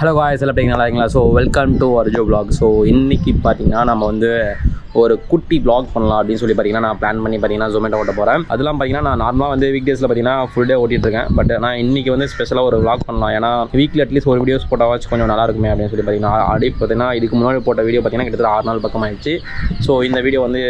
Hello guys எல்லாம் நல்லா இருக்கீங்களா? So welcome to Arjo vlog. So இன்றைக்கி பார்த்தீங்கன்னா நம்ம வந்து ஒரு குட்டி vlog பண்ணலாம் அப்படின்னு சொல்லி பார்த்தீங்கன்னா நான் பிளான் பண்ணி பார்த்தீங்கன்னா ஜொமேட்டோ ஓட்ட போகிறேன். அதெல்லாம் பார்த்தீங்கன்னா நான் நார்மலாக வந்து வீக் டேஸில் பார்த்தீங்கன்னா ஃபுல் டே ஓட்டிகிட்ருக்கேன். பட் நான் இன்றைக்கி வந்து ஸ்பெஷலாக ஒரு vlog பண்ணலாம். ஏன்னா வீக்லி அட்லீஸ்ட் ஒரு வீடியோஸ் போட்டாவாச்சு கொஞ்சம் நல்லா இருக்குமே அப்படின்னு சொல்லி பார்த்தீங்கன்னா ஆல்ரெடி பார்த்தீங்கன்னா இதுக்கு முன்னாடி போட்ட வீடியோ பார்த்தீங்கன்னா கிட்டத்தட்ட 6 நாள் பக்கம் ஆயிடுச்சு. ஸோ இந்த வீடியோ வந்து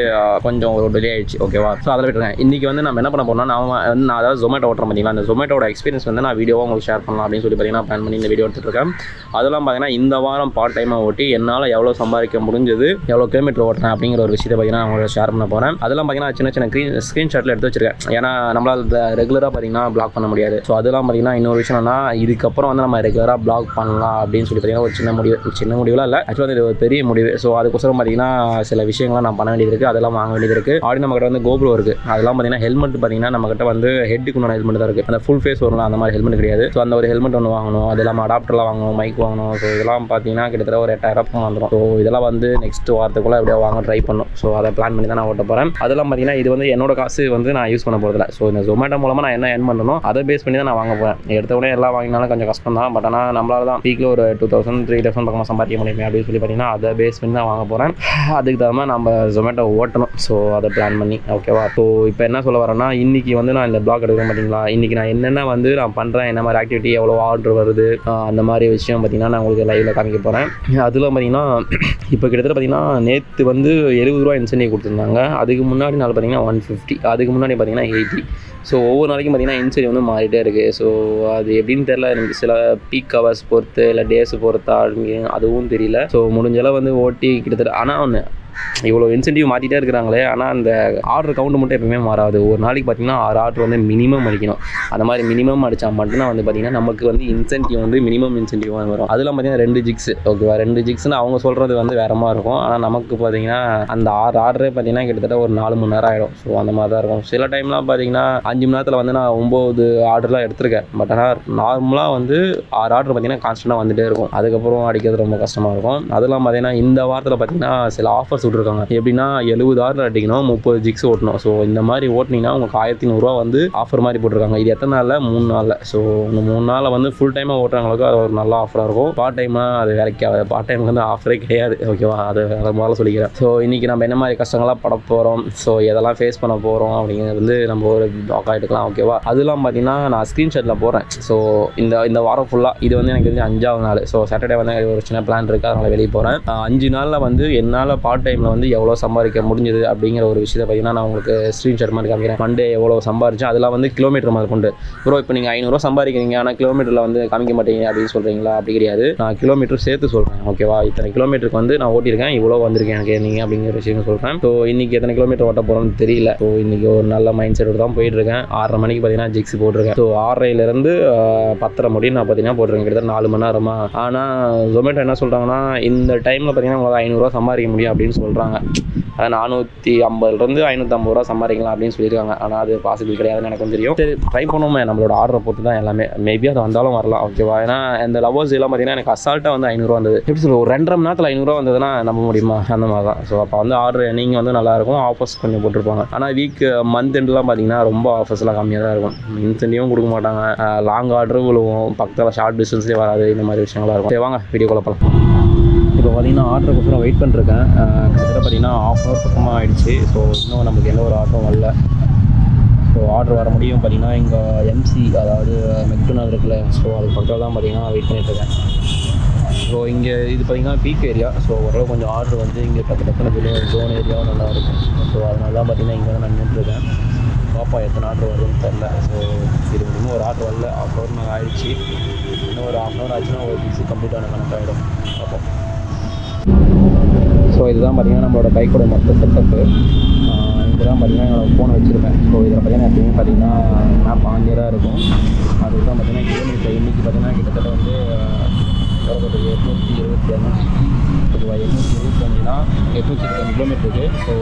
கொஞ்சம் ஒரு டிலே ஆயிடுச்சு. ஓகேவா? ஸோ அதில் விட்டுருக்கேன். இன்றைக்கி வந்து நம்ம என்ன பண்ண போகிறோம்னா நான் அதாவது ஜொமேட்டோ ஓட்டுறேன் பார்த்தீங்களா, அந்த ஜொமேட்டோட எக்ஸ்பீரியன்ஸ் வந்து நான் வீடியோவாக உங்களுக்கு ஷேர் பண்ணலாம் அப்படின்னு சொல்லி பார்த்தீங்கன்னா பிளான் பண்ணி இந்த வீடியோ எடுத்துகிட்ருக்கேன். அதெல்லாம் பார்த்தீங்கன்னா இந்த வாரம் பார்ட் டைமாக ஓட்டி என்னால் எவ்வளோ சம்பாதிக்க முடிஞ்சது, எவ்வளோ கிலோமீட்டர் ஓட்டுறேன் அப்படிங்கிற ஒரு விஷயத்தை பார்த்தீங்கன்னா உங்களை ஷேர் பண்ண போகிறேன். அதெல்லாம் பார்த்தீங்கன்னா சின்ன சின்ன ஸ்க்ரீன்ஷாட்டில் எடுத்து வச்சிருக்கேன். ஏன்னா நம்மளால் ரெகுலராக பார்த்தீங்கன்னா பிளாக் பண்ண முடியாது. ஸோ அதெல்லாம் பார்த்தீங்கன்னா இன்னொரு விஷயம்னா இதுக்கப்புறம் வந்து நம்ம ரெகுலராக பிளாக் பண்ணலாம் அப்படின்னு சொல்லி பார்த்தீங்கன்னா ஒரு சின்ன முடிவுலாம் இல்லை, ஆக்சுவலாக இது ஒரு பெரிய முடிவு. ஸோ அதுக்கோசரம் பார்த்தீங்கன்னா சில விஷயங்கள்லாம் நான் பண்ண வேண்டியது இருக்குது, அதெல்லாம் வாங்க வேண்டியது இருக்குது. ஆல்ரெடி நம்மகிட்ட வந்து கோப்ரோ இருக்குது. அதெல்லாம் பார்த்தீங்கன்னா ஹெல்மெட் பார்த்தீங்கன்னா நம்மகிட்ட வந்து ஹெட்டுக்கு உண்டான ஹெல்மெட் தான் இருக்குது. அந்த ஃபுல் ஃபேஸ் வரலாம் அந்த மாதிரி ஹெல்மெட் கிடையாது. ஸோ அந்த ஒரு ஹெல்மெட் ஒன்று வாங்கணும், அது இல்லாமல் அடாப்டர்லாம் வாங்கணும், மைக் வாங்கணும். ஸோ இதெல்லாம் பார்த்தீங்கன்னா கிட்டத்தட்ட ஒரு 8000 வந்துடும். ஸோ இதெல்லாம் வந்து நெக்ஸ்ட் வாரத்துக்குள்ளே எப்படியா வாங்க ட்ரை பண்ணணும். ஸோ அதை பிளான் பண்ணி தான் நான் ஓட்ட போகிறேன். அதெல்லாம் பார்த்தீங்கன்னா இது வந்து என்னோட காசு வந்து நான் யூஸ் பண்ண போகிறதில்ல. ஸோ இந்த ஜொமேட்டோ மூலமாக நான் என்ன ஏர்ன் பண்ணணும் அதை பேஸ் பண்ணி தான் நான் வாங்க போகிறேன். எடுத்த உடனே எல்லாம் வாங்கினாலும் கொஞ்சம் கஷ்டம் தான். பட் ஆனால் நம்மளால தான் வீக்கில் ஒரு 2000 3000 பக்கமாக சம்பாதிக்க முடியுமே அப்படின்னு சொல்லி பார்த்தீங்கன்னா அதை பேஸ் பண்ணி தான் வாங்க போகிறேன். அதுக்கு தகுந்த நம்ம ஜொமேட்டோ ஓட்டணும். ஸோ அதை பிளான் பண்ணி ஓகேவா? ஸோ இப்போ என்ன சொல்ல வரேன்னா, இன்றைக்கி வந்து நான் இந்த பிளாக் எடுக்கிறேன் பார்த்தீங்களா, இன்றைக்கி நான் என்னென்ன வந்து நான் பண்ணுறேன், என்ன மாதிரி ஆக்டிவிட்டி, எவ்வளோ ஆர்டர் வருது, அந்த மாதிரி விஷயம் பார்த்தீங்கன்னா நான் உங்களுக்கு லைவில் காமிக்க போகிறேன். அதில் பார்த்தீங்கன்னா இப்போ கிட்டத்தட்ட பார்த்தீங்கன்னா நேற்று வந்து 70 ரூபா இன்சென்டிவ் கொடுத்துருந்தாங்க. அதுக்கு முன்னாடி நாள் பார்த்தீங்கன்னா 150, அதுக்கு முன்னாடி பார்த்தீங்கன்னா 80. ஸோ ஒவ்வொரு நாளைக்கும் பார்த்தீங்கன்னா இன்சென்டிவ் வந்து மாறிட்டே இருக்குது. ஸோ அது எப்படின்னு தெரியல எனக்கு, சில பீக் ஹவர்ஸ் பொறுத்து இல்லை டேஸ் பொறுத்தா அதுவும் தெரியல. ஸோ முடிஞ்சளவு வந்து ஓட்டி கிட்டத்தட்ட ஆனால் ஒன்று இவ்வளோ இன்சென்டிவ் மாற்றிட்டே இருக்கிறாங்களே, ஆனால் அந்த ஆர்டர் கவுண்ட் மட்டும் எப்பவுமே மாறாது. ஒரு நாளைக்கு பார்த்தீங்கன்னா 6 ஆர்டர் வந்து மினிமம் அடிக்கணும். அந்த மாதிரி மினிமம் அடித்தா மட்டும்தான் வந்து பார்த்திங்கன்னா நமக்கு வந்து இன்சென்டிவ் வந்து மினிமம் இன்சென்டிவ் வரும். அதெல்லாம் பார்த்தீங்கன்னா 2 ஜிக்ஸ் ஓகேவா? 2 ஜிக்ஸ்னு அவங்க சொல்கிறது வந்து வேற மாதிரி இருக்கும். ஆனால் நமக்கு பார்த்தீங்கன்னா அந்த 6 ஆர்டரே பார்த்தீங்கன்னா கிட்டத்தட்ட ஒரு 4 மணி நேரம் ஆகிடும். ஸோ அந்த மாதிரி தான் இருக்கும். சில டைம்லாம் பார்த்தீங்கன்னா 5 மணி நேரத்தில் வந்து நான் 9 ஆர்டர்லாம் எடுத்திருக்கேன். பட் ஆனால் நார்மலாக வந்து 6 ஆர்டர் பார்த்தீங்கன்னா கான்ஸ்டன்ட்டாக வந்துகிட்டே இருக்கும். அதுக்கப்புறம் அடிக்கிறது ரொம்ப கஷ்டமாக இருக்கும். அதெல்லாம் பார்த்தீங்கன்னா இந்த வாரத்தில் பார்த்தீங்கன்னா சில ஆஃபர்ஸ் விட்டுருக்காங்க. எப்படின்னா 70 ஆர்டர் அடிக்கணும், 30 ஜிக்ஸ் ஓட்டணும். ஸோ இந்த மாதிரி ஓட்டினீங்கன்னா உங்களுக்கு 1100 ரூபா வந்து ஆஃபர் மாதிரி போட்டிருக்காங்க. இது எத்தனை நாளில்? 3 நாளில். ஸோ இந்த 3 நாளில் வந்து ஃபுல் டைமாக ஓட்டுறவங்களுக்கு அது ஒரு நல்ல ஆஃபராக இருக்கும். பார்ட் டைமாக அது வேலைக்கு ஆகாது. பார்ட் டைமுக்கு வந்து ஆஃபரே கிடையாது. ஓகேவா? அதை முதல்ல சொல்லிக்கிறேன். ஸோ இன்றைக்கி நம்ம என்ன மாதிரி கஷ்டங்களாக பட போகிறோம், ஸோ எதெல்லாம் ஃபேஸ் பண்ண போகிறோம் அப்படிங்கிறது வந்து நம்ம ஒரு டாக்காக எடுக்கலாம். ஓகேவா? அதெல்லாம் பார்த்தீங்கன்னா நான் ஸ்க்ரீன்ஷாட்டில் போடுறேன். ஸோ இந்த வாரம் ஃபுல்லாக இது வந்து எனக்கு வந்து 5ஆவது நாள். ஸோ சாட்டர்டே வந்து ஒரு சின்ன பிளான் இருக்குது, அதனால் வெளியே போகிறேன். 5 நாளில் வந்து என்னால் பார்ட் டைமில் வந்து எவ்வளோ சம்பாதிக்க முடிஞ்சது அப்படிங்கிற ஒரு விஷயத்தை பார்த்தீங்கன்னா நான் உங்களுக்கு ஸ்க்ரீன்ஷாட் மாதிரி காமிக்கிறேன். மண்டே எவ்வளோ சம்பாதிச்சேன், அதெல்லாம் வந்து கிலோமீட்டர் மாதிரி கொண்டு ப்ரோ. இப்போ நீங்கள் 500 ரூபா சம்பாதிக்கிறீங்க, ஆனால் கிலோமீட்டரில் வந்து காமிக்க மாட்டீங்க அப்படின்னு சொல்கிறீங்களா? அப்படி கிடையாது. நான் கிலோமீட்டர் சேர்த்து சொல்கிறேன். ஓகேவா? இத்தனை கிலோமீட்டருக்கு வந்து நான் ஓட்டியிருக்கேன், இவ்வளோ வந்திருக்கேன் எனக்கு நீங்கள் அப்படிங்கிற விஷயம் சொல்கிறேன். ஸோ இன்றைக்கி எத்தனை கிலோமீட்டர் ஓட்ட போகிறோன்னு தெரியல. ஸோ இன்றைக்கி ஒரு நல்ல மைண்ட் செட்டோடு தான் போயிட்டுருக்கேன். 6:30 மணிக்கு பார்த்தீங்கன்னா ஜிக்ஸ் போட்டிருக்கேன். ஸோ 6:30லேருந்து 10:30 முடியும் நான் பார்த்தீங்கன்னா போட்டிருக்கேன். கிட்டத்தட்ட 4 மணி நேரமா. ஆனால் ஜொமேட்டோ என்ன சொல்கிறாங்கன்னா இந்த டைமில் பார்த்தீங்கன்னா உங்களுக்கு 500 ரூபா சம்பாதிக்க முடியும் அப்படின்னு சொல்கிறாங்க. அது 450லேருந்து 550 ரூபா சம்பாதிக்கலாம் அப்படின்னு சொல்லியிருக்காங்க. ஆனால் அது பாசிபிள் கிடையாதுன்னு எனக்கும் தெரியும். சரி ட்ரை பண்ணுவோமே, நம்மளோட ஆர்டரை பொறுத்து தான் எல்லாமே. மேபி அது வந்தாலும் வரலாம். ஓகேவா? ஏன்னா இந்த லவர்ஸ் எல்லாம் பார்த்தீங்கன்னா எனக்கு அசால்ட்டாக வந்து 500 ரூபா வந்தது. எப்படி சொல்லுவோம், ஒரு 2.5 மணி நேரத்தில் 500 ரூபா வந்ததுன்னா நம்ப முடியுமா? அந்த மாதிரி தான். ஸோ அப்போ வந்து ஆர்டர் நீங்கள் வந்து நல்லாயிருக்கும், ஆஃபர்ஸ் கொஞ்சம் போட்டிருப்பாங்க. ஆனால் மந்த் எண்ட்லாம் பார்த்தீங்கன்னா ரொம்ப ஆஃபர்ஸ்லாம் கம்மியாக தான் இருக்கும். இன்சென்டிவும் கொடுக்க மாட்டாங்க, லாங் ஆர்டரும் விழுவும், பக்கத்தில் ஷார்ட் டிஸ்டன்ஸ்லேயே வராது. இந்த மாதிரி விஷயங்கள்லாம் இருக்கும். சரி வாங்க வீடியோ குழப்பலாம். இப்போ பார்த்தீங்கன்னா ஆர்டருக்கோசரம் வெயிட் பண்ணிருக்கேன். கிட்டத்தட்ட பார்த்தீங்கன்னா 1/2 hour பக்கமாக ஆகிடுச்சு. ஸோ இன்னும் நமக்கு எந்த ஒரு ஆர்டரும் வரல. ஸோ ஆர்டர் வர முடியும் பார்த்தீங்கன்னா இங்கே எம்சி, அதாவது மெக்டொனால்ட் இருக்குல்ல, ஸோ அது பக்கத்தில் தான் பார்த்தீங்கன்னா வெயிட் பண்ணிட்டுருக்கேன். ஸோ இங்கே இது பார்த்திங்கன்னா பீக் ஏரியா. ஸோ ஓரளவு கொஞ்சம் ஆர்டர் வந்து இங்கே டக்குனு ஜோன் ஏரியாவும் நல்லா இருக்கும். ஸோ அதனால தான் பார்த்தீங்கன்னா இங்கே தான் நான் நின்றுருக்கேன். பாப்பா எத்தனை ஆர்டர் வருதுன்னு தெரில. ஸோ இது இன்னும் ஒரு ஆர்டர் வரல. 1/2 hour மேலே ஆகிடுச்சு. இன்னும் ஒரு 1/2 hour ஆச்சுன்னா ஒரு பிக்ஸு கம்ப்ளீட்டான கணக்காகிடும். பார்ப்போம். ஸோ இதுதான் பார்த்திங்கன்னா நம்மளோட பைக்கோட மொத்த செட்டப்பு. இதுதான் பார்த்திங்கன்னா என்னோடய ஃபோனை வச்சுருப்பேன். ஸோ இதில் பார்த்திங்கன்னா எப்படின்னு பார்த்திங்கன்னா மேப் ஆன்லேயே தான் இருக்கும். அதுக்கு தான் பார்த்திங்கன்னா கிலோமீட்டர் இன்றைக்கி பார்த்திங்கன்னா கிட்டத்தட்ட வந்து 825 ஓகேவா? 825னா 825 கிலோமீட்டர் இருக்குது. ஸோ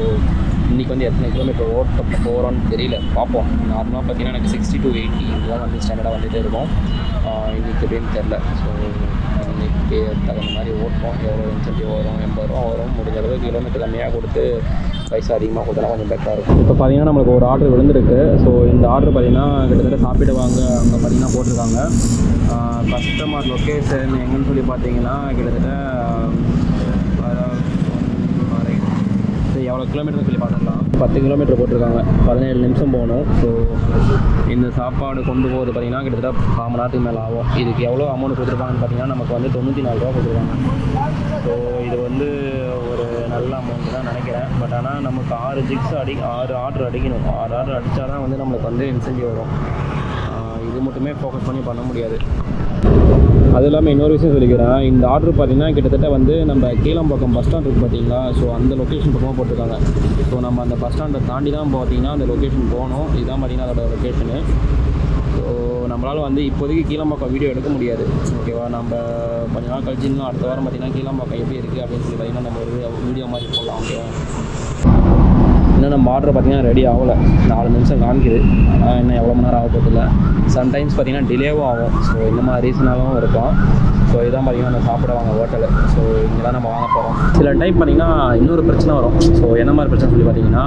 இன்றைக்கி வந்து எத்தனை கிலோமீட்டர் ஓட்ட போகிறோன்னு தெரியல, பார்ப்போம். நார்மலாக பார்த்திங்கன்னா எனக்கு 60 to 80 இதெல்லாம் வந்து ஸ்டாண்டர்டாக வந்துகிட்டே இருக்கும். இன்றைக்கி எப்படின்னு தெரில. ஸோ இன்றைக்கி தகுந்த மாதிரி ஓட்டுவோம். எவ்வளோ இன்சென்டிவ் வரும், 80 ரூபா வரும். முடிஞ்ச அளவுக்கு கிலோமீட்டர் கம்மியாக கொடுத்து பைசா அதிகமாக கொடுத்தா கொஞ்சம் பெட்டராக இருக்கும். இப்போ பார்த்தீங்கன்னா நம்மளுக்கு ஒரு ஆர்டர் விழுந்திருக்கு. ஸோ இந்த ஆர்டர் பார்த்தீங்கன்னா கிட்டத்தட்ட சாப்பிட்டு வாங்க அங்கே பார்த்தீங்கன்னா போட்டிருக்காங்க. கஸ்டமர் லொக்கேஷன் எங்கன்னு சொல்லி பார்த்தீங்கன்னா கிட்டத்தட்ட எவ்வளோ கிலோமீட்டர்னு சொல்லி பார்த்துக்கலாம். 10 கிலோமீட்டர் போட்டிருக்காங்க. 17 நிமிஷம் போகணும். ஸோ இந்த சாப்பாடு கொண்டு போகிறது பார்த்திங்கன்னா கிட்டத்தட்ட 1/4 மணி நேரத்துக்கு மேலே ஆகும். இதுக்கு எவ்வளோ அமௌண்ட் கொடுத்துருப்பாங்கன்னு பார்த்தீங்கன்னா நமக்கு வந்து 94 ரூபா கொடுத்துருக்காங்க. ஸோ இது வந்து ஒரு நல்ல அமௌண்ட் தான் நினைக்கிறேன். பட் ஆனால் நமக்கு 6 ஜிக்ஸ் 6 ஆர்டர் அடிக்கணும். 6 ஆர்டர் அடித்தா தான் வந்து நம்மளுக்கு வந்து இன்சென்டிவ் வரும். இது மட்டுமே ஃபோக்கஸ் பண்ணி பண்ண முடியாது. அது இல்லாமல் இன்னொரு விஷயம் சொல்லிக்கிறேன். இந்த ஆர்டர் பார்த்திங்கன்னா கிட்டத்தட்ட வந்து நம்ம கீழம்பாக்கம் பஸ் ஸ்டாண்ட் இருக்குது பார்த்தீங்களா. ஸோ அந்த லொக்கேஷன் பக்கமாக போட்டிருக்காங்க. ஸோ நம்ம அந்த பஸ் ஸ்டாண்டை தாண்டி தான் பார்த்திங்கன்னா அந்த லொக்கேஷன் போகணும். இதுதான் பார்த்திங்கன்னா அதோட லொக்கேஷனு. ஸோ நம்மளால் வந்து இப்போதைக்கு கீழம்பாக்கம் வீடியோ எடுக்க முடியாது. ஓகேவா, நம்ம கொஞ்ச நாள் கழிச்சு இன்னும் அடுத்த வாரம் பார்த்திங்கன்னா கீழம்பாக்கம் எப்படி இருக்குது அப்படின்னு சொல்லி பார்த்திங்கன்னா நம்ம ஒரு வீடியோ மாதிரி போடலாம். ஓகேவா, இன்னும் நம்ம ஆர்டர் பார்த்திங்கன்னா ரெடி ஆகலை. 4 நிமிஷம் காமிக்குது. இன்னும் எவ்வளோ மணி நேரம் ஆக போதில்லை. சம்டைம்ஸ் பார்த்திங்கன்னா டிலேவும் ஆகும். ஸோ இந்த மாதிரி ரீசனாகவும் இருக்கும். ஸோ இதான் பார்த்திங்கன்னா நம்ம சாப்பிட வாங்க ஹோட்டலு. ஸோ இங்கே தான் நம்ம வாங்க போகிறோம். சில டைம் பார்த்திங்கன்னா இன்னொரு பிரச்சனை வரும். ஸோ என்ன மாதிரி பிரச்சனை சொல்லி பார்த்திங்கன்னா,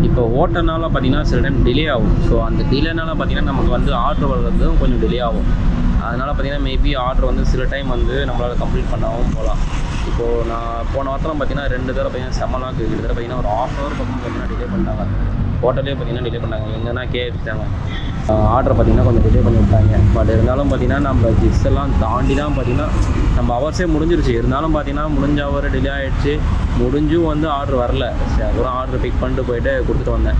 இப்போ ஹோட்டல்னால பார்த்திங்கன்னா சில டைம் டிலே ஆகும். ஸோ அந்த டிலேனால பார்த்திங்கன்னா நமக்கு வந்து ஆர்டர் வர்றதும் கொஞ்சம் டிலே ஆகும். அதனால் பார்த்திங்கன்னா மேபி ஆர்டர் வந்து சில டைம் வந்து நம்மளால் கம்ப்ளீட் பண்ணாமல் போகலாம். இப்போது நான் போன வாரத்தில் பார்த்திங்கன்னா 2 தடவை பார்த்திங்கன்னா செம்மலாம் கிட்டத்தட்ட பார்த்திங்கன்னா ஒரு 1/2 hour பக்கம் பார்த்திங்கன்னா டிலே பண்ணிட்டாங்க. ஹோட்டலே பார்த்திங்கன்னா டிலே பண்ணாங்க. எங்கன்னா கேட்டாங்க ஆர்டர் பார்த்திங்கன்னா கொஞ்சம் டிலே பண்ணி விட்டாங்க. பட் இருந்தாலும் பார்த்திங்கன்னா நம்ம ஜிக்ஸ் எல்லாம் தாண்டி தான் பார்த்திங்கன்னா நம்ம ஹவர்ஸே முடிஞ்சிருச்சு. இருந்தாலும் பார்த்திங்கன்னா முடிஞ்ச ஹவர் டிலே ஆகிடுச்சு. முடிஞ்சும் வந்து ஆர்டர் வரல. அப்புறம் ஆர்டர் பிக் பண்ணிட்டு போய்ட்டு கொடுத்துட்டு வந்தேன்.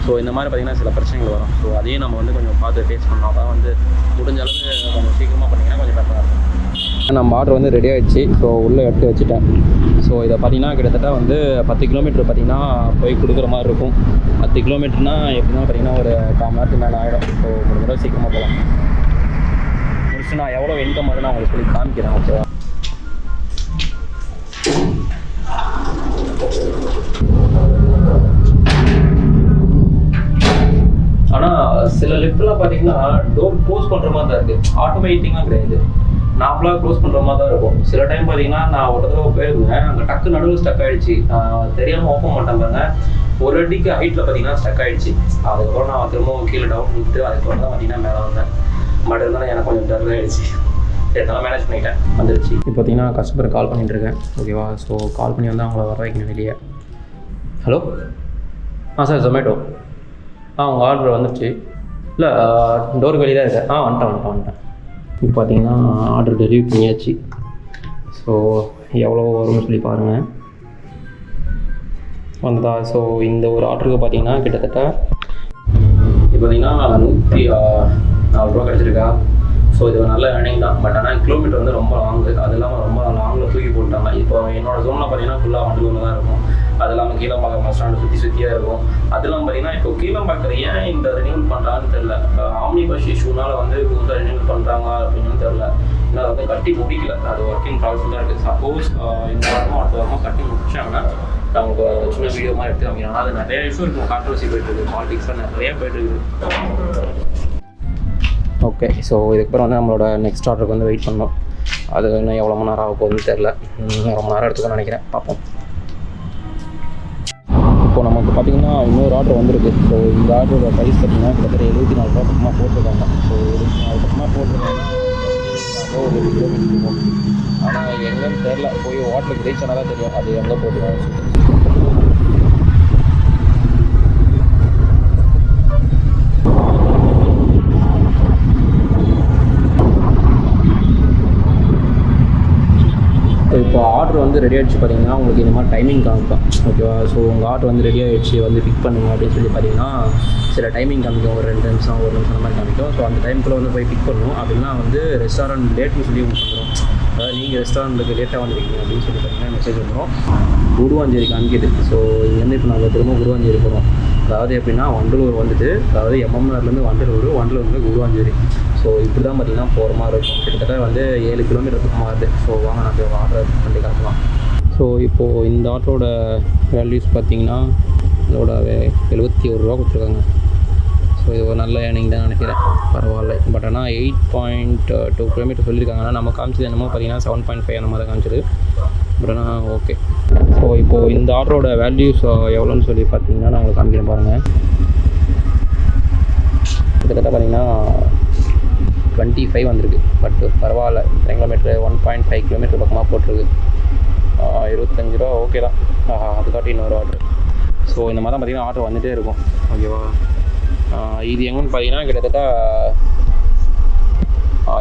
ஸோ இந்த மாதிரி பார்த்திங்கன்னா சில பிரச்சனைகள் வரும். ஸோ அதையும் நம்ம வந்து கொஞ்சம் பார்த்து ஃபேஸ் பண்ணோம். அதான் வந்து முடிஞ்ச அளவு கொஞ்சம் சீக்கிரமாக பண்ணிங்கன்னா கொஞ்சம் பெட்டராக இருக்கும். நம்ம ஆர்டர் வந்து ரெடி ஆகிடுச்சு. ஸோ உள்ளே எடுத்து வச்சுட்டேன். ஸோ இதை பார்த்திங்கன்னா கிட்டத்தட்ட வந்து 10 கிலோமீட்டர் பார்த்திங்கன்னா போய் கொடுக்குற மாதிரி இருக்கும். 10 கிலோமீட்டர்னா எப்படின்னா பார்த்திங்கன்னா ஒரு 1/4 மணி நேரத்துக்கு மேலே ஆகிடும். ஸோ முடிஞ்ச அளவு சீக்கிரமாக போகலாம். முடிச்சு நான் எவ்வளோ இன்கம் ஆகுதுன்னு உங்களுக்கு சொல்லி காமிக்கிறேன். ஓகேவா, ஆனால் சில லிஃப்ட்லாம் பார்த்திங்கன்னா டோர் க்ளோஸ் பண்ணுற மாதிரி தான் இருக்குது. ஆட்டோமேட்டிக்காக கிடையாது. நார்மலாக க்ளோஸ் பண்ணுற மாதிரி தான் இருக்கும். சில டைம் பார்த்தீங்கன்னா நான் ஒரு தடவை போயிருந்தேன். அங்கே டக்கு நடுவில் ஸ்டக் ஆகிடுச்சு. தெரியாமல் ஓப்பன் பண்ணிட்டாங்க. ஒரு அடிக்கு ஹைட்டில் பார்த்தீங்கன்னா ஸ்டக் ஆகிடுச்சு. அதுக்கப்புறம் நான் திரும்பவும் கீழே டவுன் விட்டு அதுக்கப்புறம் தான் பார்த்தீங்கன்னா மேலே வந்தேன். பட் இருந்தாலும் எனக்கு கொஞ்சம் டர் ஆகிடுச்சு. எதனால் மேனேஜ் பண்ணிட்டேன், வந்துடுச்சு. இப்போ பார்த்தீங்கன்னா கஸ்டமருக்கு கால் பண்ணிட்டுருக்கேன். ஓகேவா, ஸோ கால் பண்ணி வந்து அவங்கள வர வைக்கணும் வெளியே. Hello, sir Zomato. உங்கள் ஆர்டர் வந்துடுச்சு. இல்லை, டோருக்கு வெளியே தான் இருக்கேன். வந்துட்டேன். இப்போ பார்த்தீங்கன்னா ஆர்டர் டெலிவரி பண்ணியாச்சு. ஸோ எவ்வளோ வரும்னு சொல்லி பாருங்கள். வந்ததா? ஸோ இந்த ஒரு ஆர்டருக்கு பார்த்தீங்கன்னா கிட்டத்தட்ட இப்போ பார்த்தீங்கன்னா 104 ரூபா கிடச்சிருக்கா. ஸோ இது ஒரு நல்ல ஏர்னிங் தான். பட் ஆனால் கிலோமீட்டர் வந்து ரொம்ப லாங்கு. அது இல்லாமல் ரொம்ப லாங்கில் தூக்கி போட்டாங்க. இப்போ என்னோடய ஜோனில் பார்த்தீங்கன்னா ஃபுல்லாக வண்டலூரில் தான் இருக்கும். அது இல்லாமல் கீழம்பாக்கம் பஸ் ஸ்டாண்டு சுற்றியாக இருக்கும். அதெல்லாம் பார்த்தீங்கன்னா இப்போ கீழம்பாக்கம் ஏன் இந்த ரினியூவல் பண்ணுறாங்கன்னு தெரில. ஆம்னி பஸ் இஷ்யூனால் வந்து புதுசாக ரினியூவல் பண்ணுறாங்க அப்படின்னு தெரில. ஏன்னா அதை வந்து கட்டி முடிக்கல. அது ஒர்க்கிங் ப்ராசஸ் தான் இருக்குது. சப்போஸ் இந்த வாரமோ அடுத்த வாரமோ கட்டி முடிச்சாங்கன்னா நமக்கு சின்ன வீடியோ மாதிரி எடுத்து காமிக்கிறாங்க. அது நிறைய இஷ்யூ இருக்கும். கான்ட்ரவர்சி போய்ட்டுருக்கு. பாலிடிக்ஸ்லாம் நிறைய போய்ட்டுருக்கு. ஓகே, ஸோ இதுக்கப்புறம் வந்து நம்மளோட நெக்ஸ்ட் ஆர்டருக்கு வந்து வெயிட் பண்ணோம். அது இன்னும் எவ்வளோ மணி நேரம் ஆக போகுதுன்னு தெரில. ரொம்ப நேரம் எடுத்துக்கணும்னு நினைக்கிறேன். பார்ப்போம். இப்போ நமக்கு பார்த்திங்கன்னா இன்னொரு ஆர்டர் வந்திருக்கு. ஸோ இந்த ஆர்டரோட ப்ரைஸ் பார்த்திங்கன்னா கிட்டத்தட்ட 74 ரூபா பக்கமாக போட்டிருக்காங்க. ஸோ 74 பக்கமாக போட்டிருக்காங்கன்னா ஒரு கிலோமீட்டர் இருக்கும். ஆனால் எங்கேன்னு தெரில. போய் ஹோட்டலுக்கு ரீச் ஆனால் தான் தெரியும் அது எங்கே போட்டுருக்காங்கன்னு சொல்லிட்டு. இப்போ ஆர்டர் வந்து ரெடி ஆகிடுச்சு. பார்த்தீங்கன்னா உங்களுக்கு இந்த மாதிரி டைமிங் காமிப்பேன். ஓகேவா, ஸோ உங்கள் ஆர்டர் வந்து ரெடி ஆகிடுச்சு, வந்து பிக் பண்ணுங்க அப்படின்னு சொல்லி பார்த்தீங்கன்னா சில டைமிங் காமிக்கும். ஒரு 2 நிமிஷம் 1 நிமிஷம் அந்த மாதிரி காமிக்கும். ஸோ அந்த டைமுக்குள்ளே வந்து போய் பிக் பண்ணணும். அப்படின்னா வந்து ரெஸ்டாரண்ட் லேட்னு சொல்லி உங்களுக்கு வந்துடும். அதாவது நீங்கள் ரெஸ்டாரண்ட்டுக்கு லேட்டாக வந்துருக்கீங்க அப்படின்னு சொல்லி பார்த்தீங்கன்னா மெசேஜ் வந்துடும். குருவாஞ்சேரி காமிக்குது. ஸோ இங்கேருந்து இப்போ நாங்கள் திரும்ப குருவாஞ்சேரி போகிறோம். அதாவது எப்படின்னா வண்டலூர் வந்துட்டு, அதாவது எம்எம்ஆர்லேருந்து வண்டலூர்லேருந்து குருவாஞ்சேரி. ஸோ இப்படி தான் பார்த்திங்கன்னா போகிற மாதிரி இருக்கும். கிட்டத்தட்ட வந்து 7 கிலோமீட்டர் பக்கமாக இருக்குது. ஸோ வாங்க நான் போய் ஆர்டர் பண்ணி காட்டலாம். ஸோ இப்போது இந்த ஆர்டரோட வேல்யூஸ் பார்த்திங்கன்னா இதோட 71 ரூபா கொடுத்துருக்காங்க. ஸோ இது ஒரு நல்ல ஏர்னிங் தான் நினைக்கிறேன். பரவாயில்ல. பட் ஆனால் 8.2 கிலோமீட்டர் சொல்லியிருக்காங்க. ஆனால் நம்ம காமிச்சது என்னமோ பார்த்திங்கன்னா 7.5 அந்த மாதிரி காமிச்சிது. பட் ஆனால் ஓகே. ஸோ இப்போது இந்த ஆர்டரோட வேல்யூஸ் எவ்வளோன்னு சொல்லி பார்த்தீங்கன்னா நான் உங்களுக்கு காமிக்கிறேன் பாருங்கள். கிட்டத்தட்ட பார்த்தீங்கன்னா 25 வந்திருக்கு. பட் பரவாயில்ல, 1.5 கிலோமீட்டர் பக்கமாக போட்டிருக்கு. 25 ரூபா ஓகே தான். அதுக்காட்டி இன்னொரு ஆர்டர். ஸோ இந்த மாதிரி தான் பார்த்தீங்கன்னா ஆர்டர் வந்துகிட்டே இருக்கும். ஓகேவா? இது எங்கன்னு பார்த்தீங்கன்னா கிட்டத்தட்ட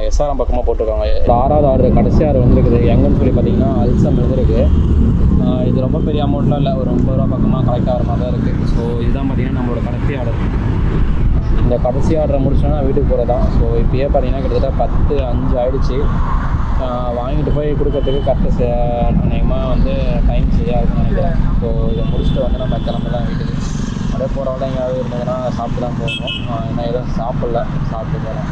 எஸ்ஆர்எம் பக்கமாக போட்டிருக்காங்க. 6வது ஆர்டர், கடைசி ஆர்டர் வந்துருக்குது. எங்கன்னு சொல்லி பார்த்தீங்கன்னா அல்சம் இருக்குது. இது ரொம்ப பெரிய அமௌண்ட்லாம் இல்லை, ஒரு 30 ரூபா பக்கமாக கரெக்டாக வர மாதிரி தான் இருக்குது. ஸோ இதுதான் பார்த்தீங்கன்னா நம்மளோட கடைசி ஆர்டர். இந்த கடைசி ஆர்டரை முடிச்சோன்னா வீட்டுக்கு போகிறது தான். ஸோ இப்போயே பார்த்தீங்கன்னா கிட்டத்தட்ட 10:05 ஆகிடுச்சு. வாங்கிட்டு போய் கொடுக்கறதுக்கு கரெக்டாக அநேகமாக வந்து டைம் சரியாக இருக்குன்னு நினைக்கிறேன். ஸோ இதை முடிச்சுட்டு வந்து நம்ம கிளம்பலாம் வீட்டுக்கு. அப்படியே போகிறவங்க எங்கேயாவது இருந்ததுன்னா சாப்பிட்டு தான் போகணும். ஏன்னா எதுவும் சாப்பிட்ல, சாப்பிட்டு போகிறேன்.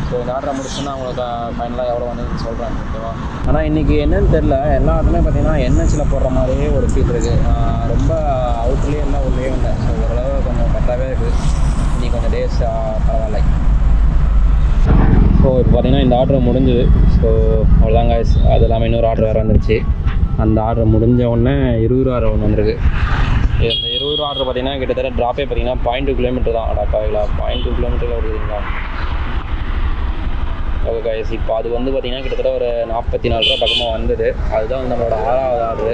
ஸோ இந்த ஆர்டரை முடிச்சுன்னா அவங்களுக்கு ஃபைனலாக எவ்வளோ வந்துன்னு சொல்கிறேன். ஓகேவா? ஆனால் இன்றைக்கி என்னன்னு தெரில, எல்லா ஆர்டருமே பார்த்தீங்கன்னா என்ஹெச்சில் போடுற மாதிரியே ஒரு ஃபீல் இருக்குது. ரொம்ப அவுட்லேயே இல்லை, உள்ளே இல்லை. ஸோ ஓரளவு கொஞ்சம் பெட்டராகவே இருக்குது. இன்னைக்கு கொஞ்சம் டேஸ் பரவாயில்லை. ஸோ இப்போ பார்த்தீங்கன்னா இந்த ஆர்டர் முடிஞ்சுது. ஸோ அவ்வளோதாங்க. அது இல்லாமல் இன்னொரு ஆர்டர் வேறு வந்துருச்சு. அந்த ஆர்டர் முடிஞ்ச உடனே 20 ரூபா ஒன்று வந்திருக்கு. இந்த 20 ரூபா ஆர்டர் பார்த்தீங்கன்னா கிட்டத்தட்ட ட்ராப்பே பார்த்தீங்கன்னா 0.2 கிலோமீட்டர் தான். அடாப்பாங்களா, 0.2 கிலோமீட்டரில் வருதுங்களா? ஓகே கைஸ், இப்போ அது வந்து பார்த்திங்கன்னா கிட்டத்தட்ட ஒரு 44 ரூபா பக்கமாக வந்தது. அதுதான் வந்து நம்மளோட 6வது ஆர்டரு.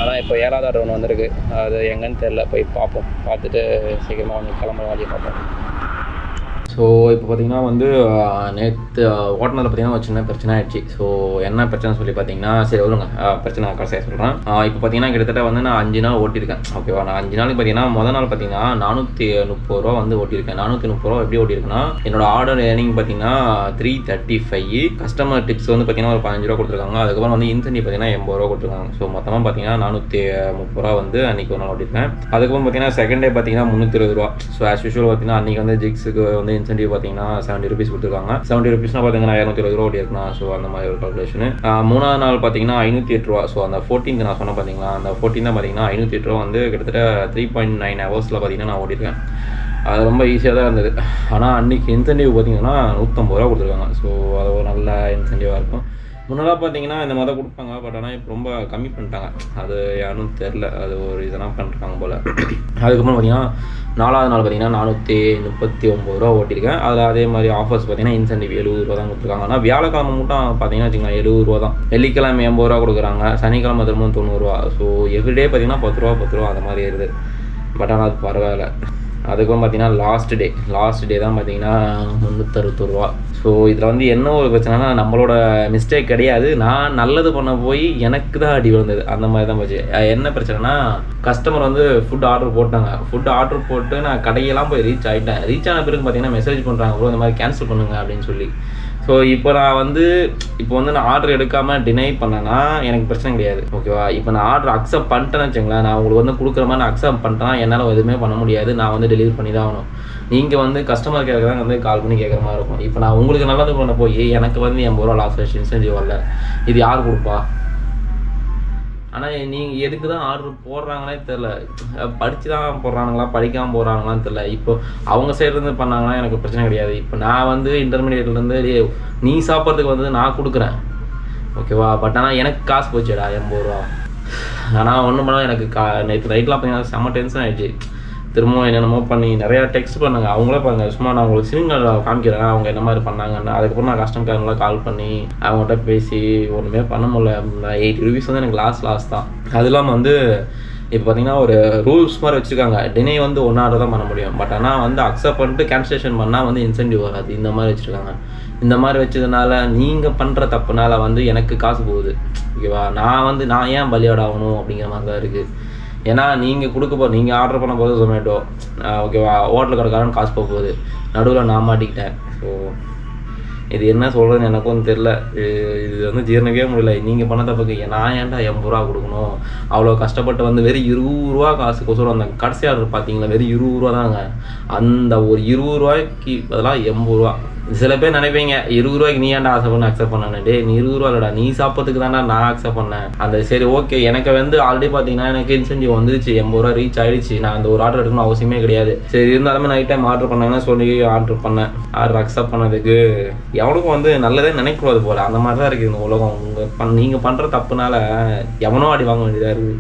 ஆனால் இப்போ 7வது ஆர்டர் ஒன்று வந்திருக்கு. அது எங்கன்னு தெரில, போய் பார்ப்போம். பார்த்துட்டு சீக்கிரமாக வந்து கிளம்புற வழியை பார்ப்போம். ஸோ இப்போ பார்த்திங்கன்னா வந்து நேற்று ஓட்டுநரில் பார்த்திங்கன்னா ஒரு சின்ன பிரச்சனை ஆகிடுச்சு. ஸோ என்ன பிரச்சனை சொல்லி பார்த்தீங்கன்னா, சரி வருங்க பிரச்சனை கடைசியாக சொல்கிறேன். இப்போ பார்த்தீங்கன்னா கிட்டத்தட்ட வந்து நான் 5 நாள் ஓட்டியிருக்கேன். ஓகேவா? நான் 5 நாளுக்கு பார்த்தீங்கன்னா முதல் நாள் பார்த்தீங்கன்னா 430 ரூபா வந்து ஓட்டியிருக்கேன். 430 ரூபா எப்படி ஓட்டியிருக்குன்னா, என்னோட ஆர்டர் ஏர்னிங் பார்த்தீங்கன்னா 335. கஸ்டமர் டிப்ஸ் வந்து பார்த்தீங்கன்னா ஒரு 15 ரூபா கொடுத்துருக்காங்க. அதுக்கப்புறம் வந்து இன்சென்டிவ் பார்த்தீங்கன்னா 80 ரூபா கொடுத்துருக்காங்க. ஸோ மொத்தமாக பார்த்தீங்கன்னா 430 ரூபா வந்து அன்றைக்கி ஒரு நாள் ஓட்டியிருக்கேன். அதுக்கப்புறம் பார்த்தீங்கன்னா செகண்ட் டே பார்த்தீங்கன்னா 320 ரூபா. ஸோ ஆஸ் யூஷுவல் பார்த்தீங்கன்னா அன்றைக்கி வந்து ஜிக்ஸுக்கு வந்து இன்சென்டிவ் பார்த்தீங்கன்னா 70 ருபீஸ் கொடுத்துருக்காங்க. 70 ருபீஸ்னா பார்த்தீங்கன்னா 220 ரூபா ஓடி இருக்கலாம். ஸோ அந்த மாதிரி ஒரு கால்குலேஷன். 3வது நாள் பார்த்தீங்கன்னா 508 ரூபா. ஸோ அந்த 14th நான் சொன்ன பார்த்தீங்களா, அந்த 14 தான் பார்த்தீங்கன்னா 508 ரூபா வந்து கிட்டத்தட்ட 3.9 ஹவர்ஸில் பார்த்தீங்கன்னா நான் ஓடிருக்கேன். அது ரொம்ப ஈஸியாக தான் இருந்தது. ஆனால் அன்றைக்கி இன்சென்டிவ் பார்த்தீங்கன்னா 150 ரூபா கொடுத்துருக்காங்க. ஸோ அது ஒரு நல்ல இன்சென்டிவாக இருக்கும். முன்னெல்லாம் பார்த்தீங்கன்னா இந்த மாதிரி தான் கொடுப்பாங்க. பட் ஆனால் இப்போ ரொம்ப கம்மி பண்ணிட்டாங்க. அது யாரும் தெரில, அது ஒரு இதெல்லாம் பண்ணிருக்காங்க போல். அதுக்கப்புறம் பார்த்தீங்கன்னா 4வது நாள் பார்த்தீங்கன்னா 439 ரூபா ஓட்டியிருக்கேன். அதில் அதே மாதிரி ஆஃபர்ஸ் பார்த்தீங்கன்னா இன்சென்டிவ் 70 ரூபா தான் கொடுத்துருக்காங்க. ஆனால் வியாழக்கிழமை மட்டும் பார்த்தீங்கன்னா வச்சுக்கோங்க 70 ரூபா தான். வெள்ளிக்கிழமை 80 ரூபா கொடுக்குறாங்க. சனிக்கிழமை திரும்பவும் 90 ரூபா. ஸோ எவ்ரிடே பார்த்தீங்கன்னா 10 ரூபா அந்த மாதிரி இருக்குது. பட் ஆனால் அது பரவாயில்ல. அதுக்கப்புறம் பார்த்தீங்கன்னா லாஸ்ட் டே தான் பார்த்தீங்கன்னா 361 ரூபா. ஸோ இதில் வந்து என்ன ஒரு பிரச்சனைனா, நம்மளோட மிஸ்டேக் கிடையாது. நான் நல்லது பண்ண போய் எனக்கு தான் அடி விழுந்தது. அந்த மாதிரி தான் போச்சு. என்ன பிரச்சனைனா, கஸ்டமர் வந்து ஃபுட் ஆர்டர் போட்டாங்க. ஃபுட் ஆர்டர் போட்டு நான் கடையெல்லாம் போய் ரீச் ஆகிட்டேன். ரீச் ஆன பிறகு பார்த்தீங்கன்னா மெசேஜ் பண்ணுறாங்க, ப்ரோ இந்த மாதிரி கேன்சல் பண்ணுங்க அப்படின்னு சொல்லி. ஸோ இப்போ நான் ஆர்டர் எடுக்காமல் டினை பண்ணேன்னா எனக்கு பிரச்சனை கிடையாது. ஓகேவா? இப்போ நான் ஆர்டர் அக்செப்ட் பண்ணிட்டேன்னு வச்சுங்களேன், நான் உங்களுக்கு வந்து கொடுக்குற மாதிரி நான் அக்செப்ட் பண்ணிட்டேன்னா என்னால் எதுவுமே பண்ண முடியாது. நான் வந்து டெலிவரி பண்ணி தான் ஆகணும். நீங்கள் வந்து கஸ்டமர் கேட்க தான் வந்து கால் பண்ணி கேட்குற மாதிரி இருக்கும். இப்போ நான் உங்களுக்கு நல்லது பண்ண போய் எனக்கு வந்து 80 ரூபா லாஸ் ஆச்சு, இன்சென்டிவ் வரல. இது யார் கொடுப்பா? ஆனால் நீங்கள் எதுக்கு தான் ஆர்டர் போடுறாங்களே தெரில. படித்து தான் போடுறானுங்களா, படிக்காமல் போடுறாங்களான்னு தெரில. இப்போ அவங்க சைட்லேருந்து பண்ணாங்கன்னா எனக்கு பிரச்சனை கிடையாது. இப்போ நான் வந்து இன்டர்மீடியேட்லேருந்து நீ சாப்பிட்றதுக்கு வந்து நான் கொடுக்குறேன். ஓகேவா? பட் ஆனால் எனக்கு காசு போச்சுடா 80 ரூபா. ஆனால் ஒன்றும் பண்ணால் எனக்கு நேற்று நைட்லாம் பார்த்தீங்கன்னா செம்ம டென்ஷன் ஆகிடுச்சு. திரும்பவும் என்னென்னமோ பண்ணி நிறையா டெக்ஸ்ட் பண்ணாங்க. அவங்களே பாருங்கள், சும்மா நான் உங்களுக்கு சினிங்கள் காமிக்கிறேன் அவங்க என்ன மாதிரி பண்ணாங்கன்னு. அதுக்கப்புறம் நான் கஸ்டமர் கேர்லாம் கால் பண்ணி அவங்கள்ட்ட பேசி ஒன்றுமே பண்ண முடியல. 80 ருபீஸ் வந்து எனக்கு லாஸ் தான். அது இல்லாமல் வந்து இப்போ பார்த்தீங்கன்னா ஒரு ரூல்ஸ் மாதிரி வச்சுருக்காங்க. டினை வந்து 1 ஆர்டர் தான் பண்ண முடியும். பட் ஆனால் வந்து அக்செப்ட் பண்ணிட்டு கேன்சலேஷன் பண்ணால் வந்து இன்சென்டிவ் வராது. இந்த மாதிரி வச்சுருக்காங்க. இந்த மாதிரி வச்சதுனால நீங்கள் பண்ணுற தப்புனால வந்து எனக்கு காசு போகுது. ஓகேவா? நான் ஏன் பலியாட் ஆகணும் அப்படிங்கிற மாதிரி தான் இருக்குது. ஏன்னா நீங்கள் ஆர்டர் பண்ண போது ஜொமேட்டோ, ஓகேவா, ஹோட்டல் கடைக்காரன் காசு போக போகுது. நடுவில் நான் மாட்டிக்கிட்டேன். ஸோ இது என்ன சொல்கிறதுன்னு எனக்கும் தெரில. இது வந்து ஜீரணிக்கவே முடியல. நீங்கள் பண்ண தப்புக்கு நான் ஏன்டா 80 ரூபா கொடுக்கணும்? அவ்வளோ கஷ்டப்பட்டு வந்து வெறும் 20 ரூபா காசுக்கோசரம் அந்த கடைசி ஆர்டர் பார்த்தீங்களா, வெறும் 20 ரூபா தாங்க. அந்த ஒரு 20 ரூபாய்க்கு பதிலாக 80 ரூபா. சில பேர் நினைப்பீங்க 20 ரூபாய்க்கு நீ ஏன்டா ஆசை பண்ண அக்செப்ட் பண்ணேன். டே நீ 20 ரூபா இல்லடா, நீ சாப்பிட்றதுக்கு தானே நான் அக்செப்ட் பண்ணேன். அந்த சரி ஓகே, எனக்கு வந்து ஆல்ரெடி பார்த்தீங்கன்னா எனக்கு இன்சென்டிவ் வந்துருச்சு, 80 ரூபா ரீச் ஆயிடுச்சு. நான் அந்த ஒரு ஆர்டர் எடுக்கணும் அவசியமே கிடையாது. சரி இருந்தாலுமே நைட் டைம் ஆர்டர் பண்ணாங்கன்னு சொல்லி ஆர்டர் பண்ணேன். ஆர்டர் அக்செப்ட் பண்ணதுக்கு எவனுக்கும் வந்து நல்லதே நினைக்கூடாது போல. அந்த மாதிரி தான் இருக்குது இந்த உலகம். நீங்கள் பண்ணுற தப்புனால எவனோ அடி வாங்க வேண்டியதாக இருக்குது.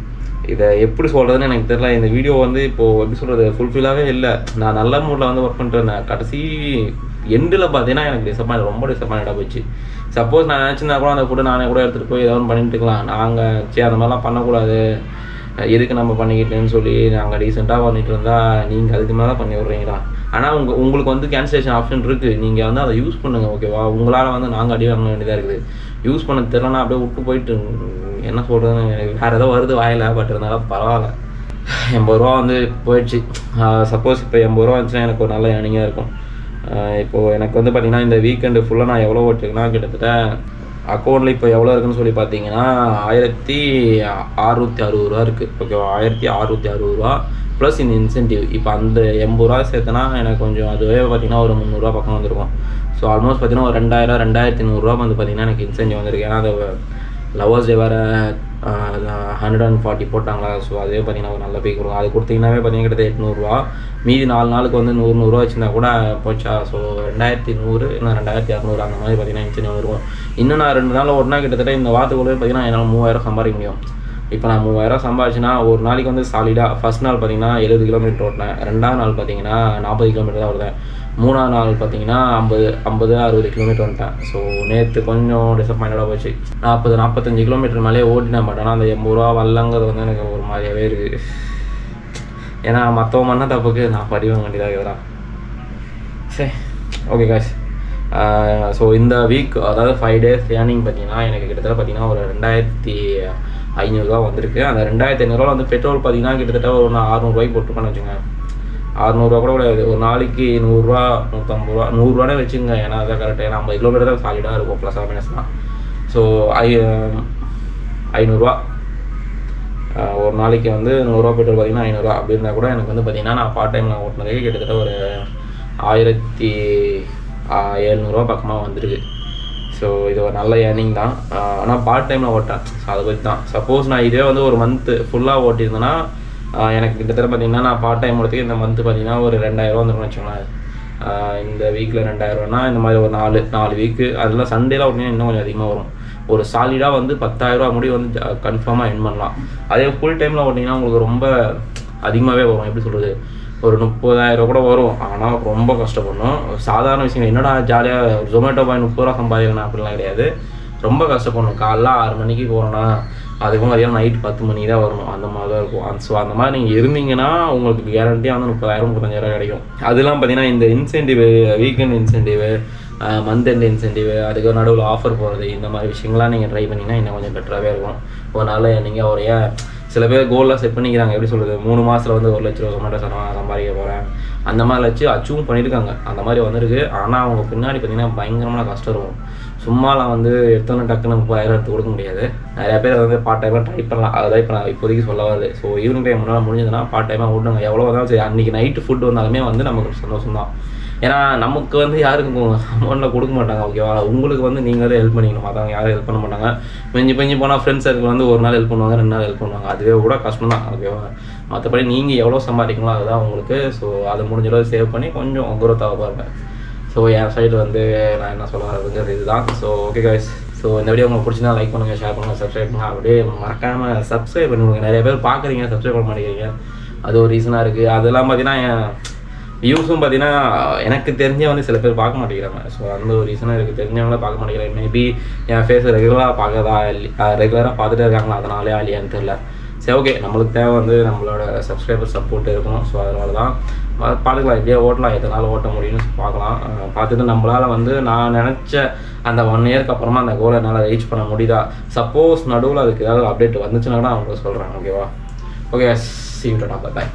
இதை எப்படி சொல்கிறதுன்னு எனக்கு தெரியல. இந்த வீடியோ வந்து இப்போது எப்படி சொல்கிறது ஃபுல்ஃபில்லாகவே இல்லை. நான் நல்ல மூடில் வந்து ஒர்க் பண்ணிட்டு இருந்தேன். கடைசி எண்டில் பார்த்தீங்கன்னா எனக்கு ரொம்ப டிசப்பாயிண்டாக போச்சு. சப்போஸ் நான் நினச்சிருந்தா கூட அந்த ஃபுட்டு நானே கூட எடுத்துகிட்டு போய் ஏதாவது பண்ணிட்டு இருக்கலாம். நாங்கள் சரி அந்த மாதிரிலாம் பண்ணக்கூடாது, எதுக்கு நம்ம பண்ணிக்கிட்டேன்னு சொல்லி நாங்கள் டீசெண்டாக பண்ணிட்டு இருந்தால் நீங்கள் அதுக்கு மேலே பண்ணி விட்றீங்களா. ஆனால் உங்களுக்கு வந்து கேன்சலேஷன் ஆப்ஷன் இருக்குது, நீங்கள் வந்து அதை யூஸ் பண்ணுங்கள் ஓகேவா. உங்களால் வந்து நாங்கள் அடி வாங்க வேண்டியதாக இருக்குது. யூஸ் பண்ண தெரியலனா அப்படியே விட்டு போயிட்டு என்ன சொல்கிறதுன்னு வேறு ஏதோ வருது வாயில். பட் இருந்தாலும் பரவாயில்ல, 80 ரூபா வந்து போயிடுச்சு. சப்போஸ் இப்போ 80 ரூபா வந்துச்சுன்னா எனக்கு ஒரு நல்ல ஏர்னிங்காக இருக்கும். இப்போது எனக்கு வந்து பார்த்திங்கன்னா இந்த வீக்கெண்டு ஃபுல்லாக நான் எவ்வளோ ஓட்டிருக்கேன்னா கிட்டத்தட்ட அக்கௌண்ட்டில் இப்போ எவ்வளோ இருக்குன்னு சொல்லி பார்த்தீங்கன்னா 1660 ரூபா இருக்குது ஓகேவா. 1660 ரூபா ப்ளஸ் இந்த இன்சென்டிவ். இப்போ அந்த 80 ரூபா சேர்த்தனா எனக்கு கொஞ்சம் அதுவே பார்த்திங்கன்னா ஒரு 300 ரூபா பக்கம் வந்துருக்கும். ஸோ ஆல்மோஸ்ட் பார்த்திங்கன்னா ஒரு 2000 2100 ரூபா வந்து பார்த்திங்கன்னா எனக்கு இன்சென்டிவ் வந்திருக்கு. ஏன்னா அது லவர்ஸ் டே வேறு 140 போட்டாங்களா. ஸோ அதே பார்த்திங்கன்னா ஒரு நல்ல பீக் கொடுக்கும். அது கொடுத்தீங்கன்னாவே பார்த்திங்கன்னா கிட்டத்தட்ட 800 ரூபா. மீதி 4 நாளுக்கு வந்து 100 ரூபா வச்சுருந்தா கூட போச்சா. ஸோ 2100 இல்லை 2200 அந்த மாதிரி பார்த்திங்கன்னா இன்சென்டிவ் இருக்கும். இன்னும் நான் 2 நாள் ஒரு நாள் கிட்டத்தட்ட இந்த வாரத்துக்குள்ளே பார்த்திங்கன்னா என்னால் 3000 சம்பாதிக்க முடியும். இப்போ நான் 3000 சம்பாதிச்சுன்னா ஒரு நாளைக்கு வந்து சாலிடாக ஃபஸ்ட் நாள் பார்த்திங்கன்னா 70 கிலோமீட்டர் ஓட்டினேன். 2ஆவது நாள் பார்த்திங்கன்னா 40 கிலோமீட்டர் தான் வருவேன். 3ஆவது நாள் பார்த்திங்கன்னா 50-60 கிலோமீட்டர் வந்துட்டேன். ஸோ நேற்று கொஞ்சம் டிசப்பாயிண்டடாக போச்சு. 40-45 கிலோமீட்டர் மேலே ஓட்டினேன். பட் ஆனால் அந்த 80 ரூபா வரலங்கிறது வந்து எனக்கு ஒரு மாதிரியாகவே இருக்குது. ஏன்னா மற்றவங்க பண்ண தப்புக்கு நான் படி வாங்க வேண்டியதாக இருக்குதுடா. சரி ஓகே காய்ஸ். ஸோ இந்த வீக் அதாவது 5 days ஏர்னிங் பார்த்திங்கன்னா எனக்கு கிட்டத்தட்ட பார்த்திங்கன்னா ஒரு 2500 ரூபா வந்திருக்கு. அந்த 2500 ரூபா வந்து பெட்ரோல் பார்த்திங்கன்னா கிட்டத்தட்ட ஒரு 600 ரூபாய்க்கு போட்டுருப்பேன்னு வச்சுங்க. 600 ரூபா கூட கிடையாது, ஒரு நாளைக்கு 100 ரூபா 150 ரூபா 100 ரூபானே வச்சுங்க. ஏன்னா அதான் கரெக்டாக. ஏன்னா 50 கிலோமீட்டர் தான் சாலிடாக இருக்கும் ப்ளஸ் மைனஸ்லாம். ஸோ 500 ரூபா ஒரு நாளைக்கு வந்து 100 ரூபா பெட்ரோல் பார்த்திங்கன்னா 500 ரூபா அப்படி இருந்தால் கூட எனக்கு வந்து பார்த்திங்கன்னா நான் பார்ட் டைம் நான் ஓட்டினதுக்கு கிட்டத்தட்ட ஒரு 1700 ரூபா பக்கமாக வந்துருக்கு. ஸோ இது ஒரு நல்ல ஏர்னிங் தான். ஆனால் பார்ட் டைமில் ஓட்டேன். ஸோ அதை பற்றி தான். சப்போஸ் நான் இதே வந்து ஒரு மந்த்து ஃபுல்லாக ஓட்டியிருந்தேன்னா எனக்கு கிட்டத்தட்ட பார்த்திங்கன்னா நான் பார்ட் டைம் ஓடுறதுக்கு இந்த மந்த்து பார்த்திங்கன்னா ஒரு 2000 ரூபா வந்துருக்குன்னு வச்சுக்கோங்களேன். இந்த வீக்கில் 2000 ரூபானா இந்த மாதிரி ஒரு 4 வீக்கு அதெல்லாம் சண்டேலாம் ஓட்டினா இன்னும் கொஞ்சம் அதிகமாக வரும். ஒரு சாலிடாக வந்து 10,000 ரூபா முடி வந்து கன்ஃபார்மாக எர்ன் பண்ணலாம். அதே ஃபுல் டைமில் ஓட்டிங்கன்னா உங்களுக்கு ரொம்ப அதிகமாகவே வரும். எப்படி சொல்கிறது, ஒரு 30,000 கூட வரும். ஆனால் ரொம்ப கஷ்டப்படணும். சாதாரண விஷயம் என்னடா ஜாலியாக ஜொமேட்டோ பாய் 30 ரூபா சம்பாதிக்கணும் அப்படிலாம் கிடையாது. ரொம்ப கஷ்டப்படணும். காலைல 6 மணிக்கு போகிறோன்னா அதுக்கும் மதியானம் நைட் 10 மணி தான் வரணும். அந்த மாதிரி தான் இருக்கும். ஸோ அந்த மாதிரி நீங்கள் இருந்தீங்கன்னா உங்களுக்கு கேரண்டியாக வந்து 30,000-35,000 கிடைக்கும். அதெல்லாம் பார்த்தீங்கன்னா இந்த incentive, weekend incentive, month end incentive, அதுக்கு நடுவில் ஆஃபர் போகிறது, இந்த மாதிரி விஷயங்கள்லாம் நீங்கள் ட்ரை பண்ணிங்கன்னா இன்னும் கொஞ்சம் பெட்டராகவே இருக்கும். ஒரு நாள் நீங்கள் ஒரு சில பேர் கோல்லாம் செட் பண்ணிக்கிறாங்க. எப்படி சொல்கிறது, 3 மாதத்தில் வந்து 1 லட்ச ரூபா சொமேட்டோ சம்பாதிக்க போகிறேன் அந்த மாதிரி வச்சு அச்சீவ் பண்ணியிருக்காங்க. அந்த மாதிரி வந்திருக்கு. ஆனால் அவங்க பின்னாடி பார்த்திங்கன்னா பயங்கரமான கஷ்டம் இருக்கும். சும்மாலாம் வந்து எடுத்தோன்னே டக்குன்னு 30,000 எடுத்து கொடுக்க முடியாது. நிறையா பேர் வந்து பார்ட் டைமாக ட்ரை பண்ணலாம். அதுதான் இப்போ நான் இப்போதைக்கு சொல்ல வருது. ஸோ ஈவினிங் டைம் முன்னால் முடிஞ்சதுன்னா பார்ட் டைமாக விட்டுங்க. எவ்வளோ வந்தாலும் சரி, அன்றைக்கி நைட்டு ஃபுட் வந்தாலுமே வந்து நமக்கு சந்தோஷம் தான். ஏன்னா நமக்கு வந்து யாருக்கும் அமௌண்ட்டில் கொடுக்க மாட்டாங்க ஓகேவா. உங்களுக்கு வந்து நீங்களே ஹெல்ப் பண்ணிக்கணும். மற்றவங்க யாரும் ஹெல்ப் பண்ண மாட்டாங்க. மிஞ்சி போனால் ஃப்ரெண்ட்ஸ் சர்க்கிள் வந்து ஒரு நாள் ஹெல்ப் பண்ணுவாங்க, 2 நாள் ஹெல்ப் பண்ணுவாங்க. அதுவே கூட கஷ்டம் தான் ஓகேவா. மற்றபடி நீங்கள் எவ்வளோ சம்பாதிக்கணும் அதுதான் உங்களுக்கு. ஸோ அதை முடிஞ்சளவு சேவ் பண்ணி கொஞ்சம் குரோத்தாக பாருங்க. ஸோ என் சைடு வந்து நான் என்ன சொல்ல வரதுங்கிறது இதுதான். So okay guys. ஸோ இந்த வீடியோ உங்களுக்கு பிடிச்சிருந்தா லைக் பண்ணுங்கள், ஷேர் பண்ணுங்கள், சப்ஸ்கிரைப் பண்ணுங்கள். அப்படியே மறக்காமல் சப்ஸ்கிரைப் பண்ணிவிடுங்க. நிறைய பேர் பார்க்குறீங்க, சப்ஸ்கிரைப் பண்ண மாட்டேங்கிறீங்க. அது ஒரு ரீசனாக இருக்குது. அதெல்லாம் பார்த்தீங்கன்னா வியூஸும் பார்த்தீங்கன்னா எனக்கு தெரிஞ்சே வந்து சில பேர் பார்க்க மாட்டேங்கிறாங்க. ஸோ அந்த ஒரு ரீசனாக இருக்குது. தெரிஞ்சவங்களே பார்க்க மாட்டேங்கிறாங்க. மேபி என் ஃபேஸை ரெகுலராக ரெகுலராக பார்த்துட்டே இருக்காங்களா, அதனாலே இல்லையான்னு தெரில. சரி ஓகே, நம்மளுக்கு தேவை வந்து நம்மளோட சப்ஸ்கிரைபர் சப்போர்ட் இருக்கணும். ஸோ அதனால தான் பார்த்துக்கலாம். இப்படியே ஓட்டலாம், எத்தனால ஓட்ட முடியும்னு பார்க்கலாம். பார்த்துட்டு நம்மளால் வந்து நான் நினச்ச அந்த 1 இயர்க்கு அப்புறமா அந்த கோலை என்னால் ரீச் பண்ண முடியுதா. சப்போஸ் நடுவில் அதுக்கு ஏதாவது அப்டேட் வந்துச்சுன்னா கூட அவங்க சொல்கிறாங்க ஓகேவா. Okay, see you later. Bye.